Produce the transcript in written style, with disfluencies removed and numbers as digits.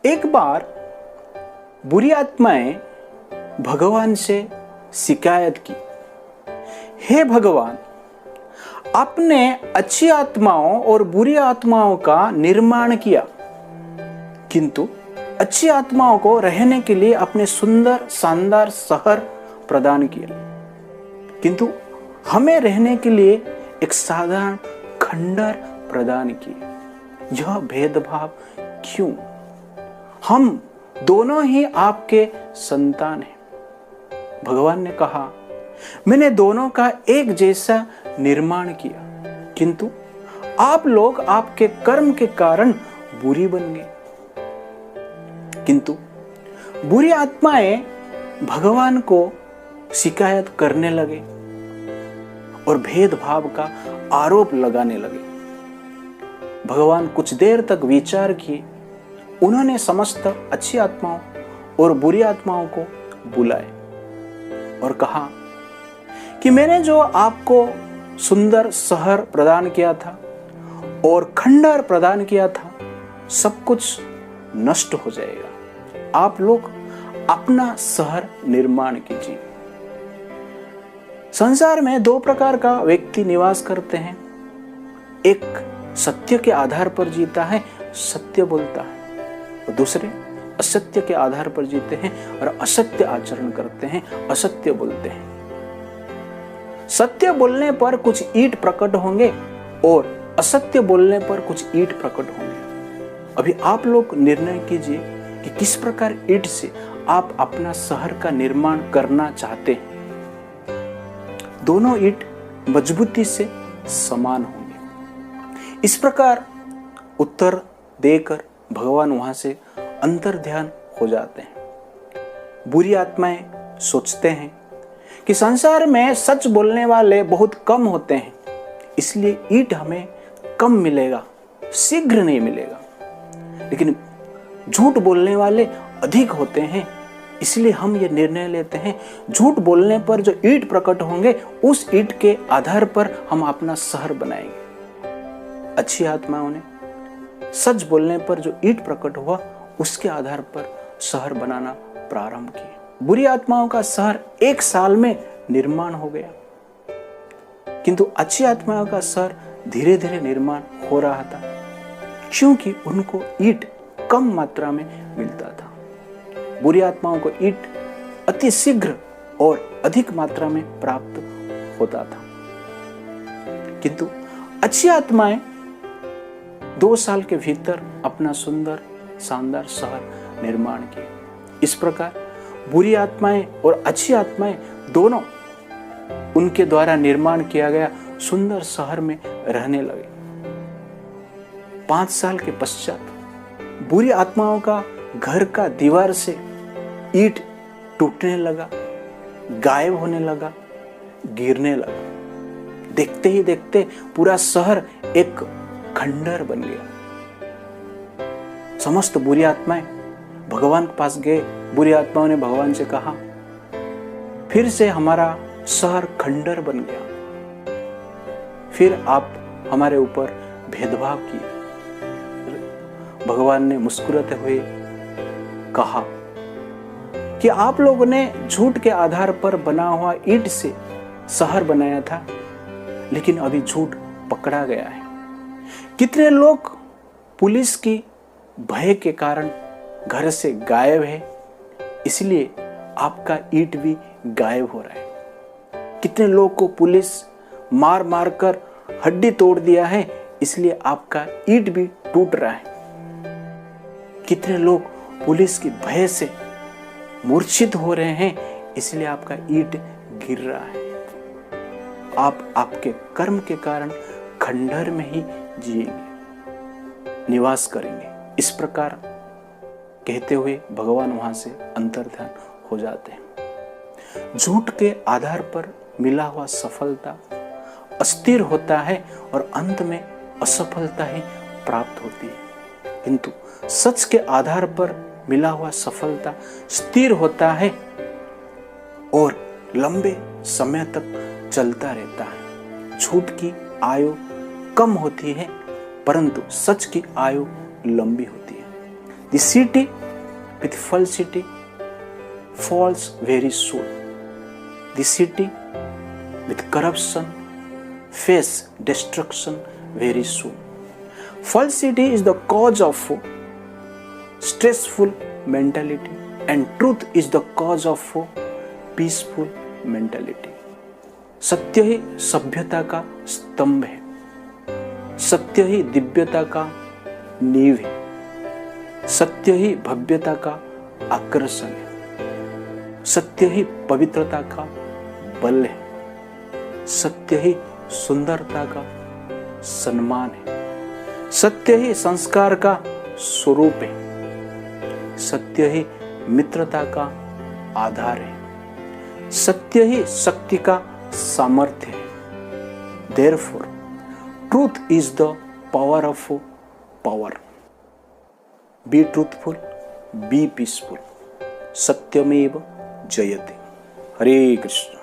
एक बार बुरी आत्माएं भगवान से शिकायत की, हे भगवान, आपने अच्छी आत्माओं और बुरी आत्माओं का निर्माण किया, किंतु अच्छी आत्माओं को रहने के लिए अपने सुंदर शानदार शहर प्रदान किया, किंतु हमें रहने के लिए एक साधारण खंडर प्रदान किए। यह भेदभाव क्यों? हम दोनों ही आपके संतान हैं। भगवान ने कहा, मैंने दोनों का एक जैसा निर्माण किया, किंतु आप लोग आपके कर्म के कारण बुरी बन गए। किंतु बुरी आत्माएं भगवान को शिकायत करने लगे और भेदभाव का आरोप लगाने लगे। भगवान कुछ देर तक विचार किए। उन्होंने समस्त अच्छी आत्माओं और बुरी आत्माओं को बुलाए और कहा कि मैंने जो आपको सुंदर शहर प्रदान किया था और खंडर प्रदान किया था, सब कुछ नष्ट हो जाएगा। आप लोग अपना शहर निर्माण कीजिए। संसार में दो प्रकार का व्यक्ति निवास करते हैं। एक सत्य के आधार पर जीता है, सत्य बोलता है, और दूसरे असत्य के आधार पर जीते हैं और असत्य आचरण करते हैं, असत्य बोलते हैं। सत्य बोलने पर कुछ ईंट प्रकट होंगे और असत्य बोलने पर कुछ ईंट प्रकट होंगे। अभी आप लोग निर्णय कीजिए कि किस प्रकार ईंट से आप अपना शहर का निर्माण करना चाहते हैं। दोनों ईंट मजबूती से समान होंगे। इस प्रकार उत्तर देकर भगवान वहां से अंतर्ध्यान हो जाते हैं। बुरी आत्माएं सोचते हैं कि संसार में सच बोलने वाले बहुत कम होते हैं, इसलिए ईंट हमें कम मिलेगा, शीघ्र नहीं मिलेगा। लेकिन झूठ बोलने वाले अधिक होते हैं, इसलिए हम ये निर्णय लेते हैं, झूठ बोलने पर जो ईंट प्रकट होंगे, उस ईंट के आधार पर हम अपना शहर बनाएंगे। अच्छी आत्माओं ने सच बोलने पर जो ईंट प्रकट हुआ, उसके आधार पर शहर बनाना प्रारंभ किया। बुरी आत्माओं का शहर 1 साल में निर्माण हो गया, किंतु अच्छी आत्माओं का शहर धीरे धीरे निर्माण हो रहा था, क्योंकि उनको ईंट कम मात्रा में मिलता था। बुरी आत्माओं को ईंट अति शीघ्र और अधिक मात्रा में प्राप्त होता था, किंतु अच्छी आत्माएं 2 साल के भीतर अपना सुंदर शानदार शहर निर्माण किए। इस प्रकार बुरी आत्माएं और अच्छी आत्माएं दोनों उनके द्वारा निर्माण किया गया सुंदर शहर में रहने लगे। 5 साल के पश्चात बुरी आत्माओं का घर का दीवार से ईंट टूटने लगा, गायब होने लगा, गिरने लगा। देखते ही देखते पूरा शहर एक खंडर बन गया। समस्त बुरी आत्माएं भगवान के पास गए। बुरी आत्माओं ने भगवान से कहा, फिर से हमारा शहर खंडर बन गया, फिर आप हमारे ऊपर भेदभाव किए। भगवान ने मुस्कुराते हुए कहा कि आप लोगों ने झूठ के आधार पर बना हुआ ईंट से शहर बनाया था, लेकिन अभी झूठ पकड़ा गया है। कितने लोग पुलिस की भय के कारण घर से गायब है, इसलिए आपका ईंट भी गायब हो रहा है। कितने लोग को पुलिस मार मार कर हड्डी तोड़ दिया है, इसलिए आपका ईंट भी टूट रहा है। कितने लोग पुलिस की भय से मूर्छित हो रहे हैं, इसलिए आपका ईंट गिर रहा है। आप आपके कर्म के कारण खंडहर में ही जिएंगे, निवास करेंगे। इस प्रकार कहते हुए भगवान वहां से अंतर्ध्यान हो जाते हैं। झूठ के आधार पर मिला हुआ सफलता अस्थिर होता है और अंत में असफलता ही प्राप्त होती है, किंतु सच के आधार पर मिला हुआ सफलता स्थिर होता है और लंबे समय तक चलता रहता है। झूठ की आयु कम होती है, परंतु सच की आयु लंबी होती है। The city with falsity falls very soon. The city with corruption face destruction very soon. Falsity is the cause of stressful mentality and truth is the cause of peaceful mentality. सत्य ही सभ्यता का स्तंभ है, सत्य ही दिव्यता का नींव है, सत्य ही भव्यता का आकर्षण है, सत्य ही पवित्रता का बल है, सत्य ही सुंदरता का सम्मान है, सत्य ही संस्कार का स्वरूप है, सत्य ही मित्रता का आधार है, सत्य ही शक्ति का सामर्थ्य है. Therefore, truth is the power of power. Be truthful, be peaceful. सत्यमेव जयते. हरे कृष्ण.